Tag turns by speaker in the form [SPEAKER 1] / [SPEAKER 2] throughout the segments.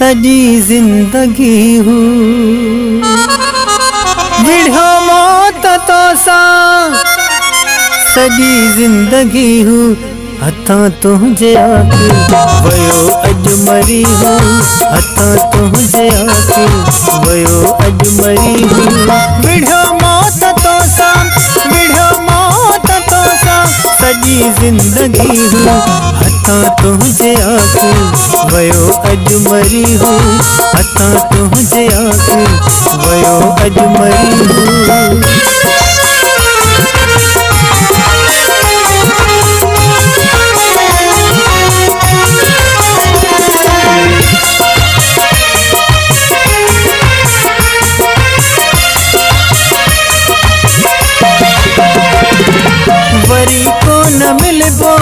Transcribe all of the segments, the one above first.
[SPEAKER 1] सजी जिंदगी हूँ विढ़ो मौत तो सा सजी जिंदगी हूँ हथा तुझे आके वयो अजमरी हूँ हथा तुझे आके वयो अजमरी हूँ विढ़ो मौत तो सा सजी जिंदगी हूँ हथा तुझे आके वयो अजमरी हूँ हथा तुझे आके वयो अजमरी हूँ। वरी को न मिलबो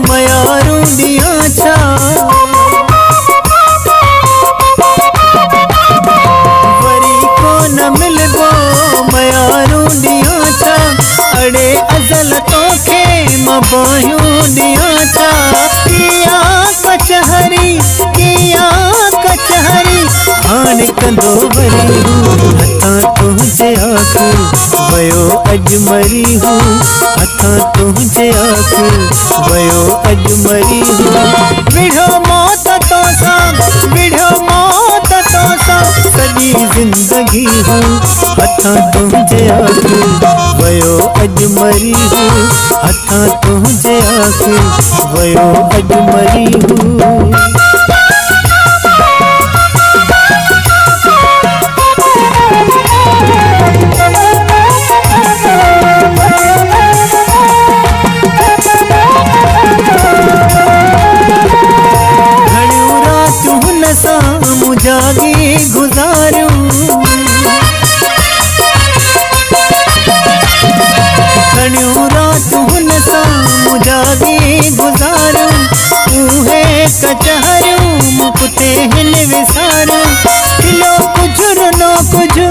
[SPEAKER 1] मयारू दिया छा वरी को न मिलबो मयारू दिया छा अड़े अजल तो खे मबायूं दिया छा किया कचहरी हाण कंदो वरी हथा तुझे आके वयो अजमरी हूँ हथा तुझे आके वयो अजमरी हूँ विढ़ो मौत तो सा सजी जिंदगी हूँ हथा तुझे आके वयो अजमरी हूँ हथा तुझे आके वयो अजमरी हूँ। जागी गुजारूं घणियूं रातूं हुन सां जागी गुजारूं उहे कचहरियूं मुक्ते हिन विसारूं खिलो कुझु रुनो कुझु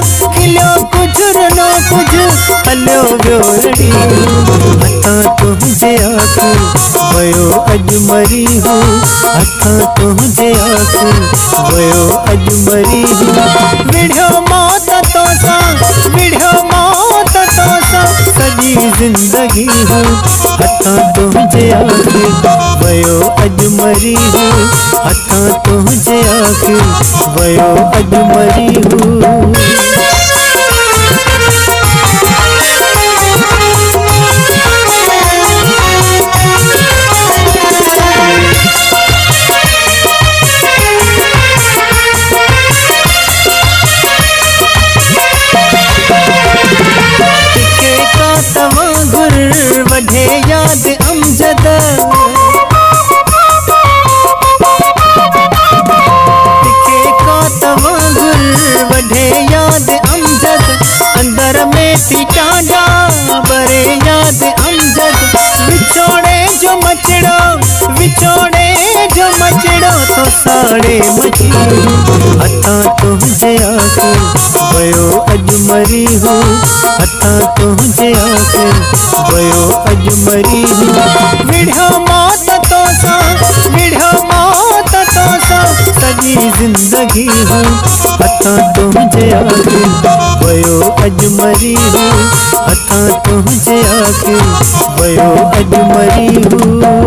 [SPEAKER 1] हलियो वियो रड़ी हथा तुझे आके वयो अजमरी हूँ हथा तुझे आके वयो अजमरी हूँ विढ़ो मौत तो सा सजी जिंदगी हूँ हथा तुझे आके वयो अजमरी हूँ हथा तुझे आके वयो अजमरी हूँ। वढे याद अमजद तिखे का तवागुर वढे याद अमजद अंदर में थी टांडा बरे याद अमजद विछोड़े जो मचड़ो तो साड़े मची हथा तुझे आके वयो अजमरी हूँ हथा तुझे आके वयो अजमरी हूँ विढ़ो मौत तो सा सजी जिंदगी हूँ हथा तुझे आके वयो अजमरी हूँ हथा तुझे आके वयो अजमरी हूँ।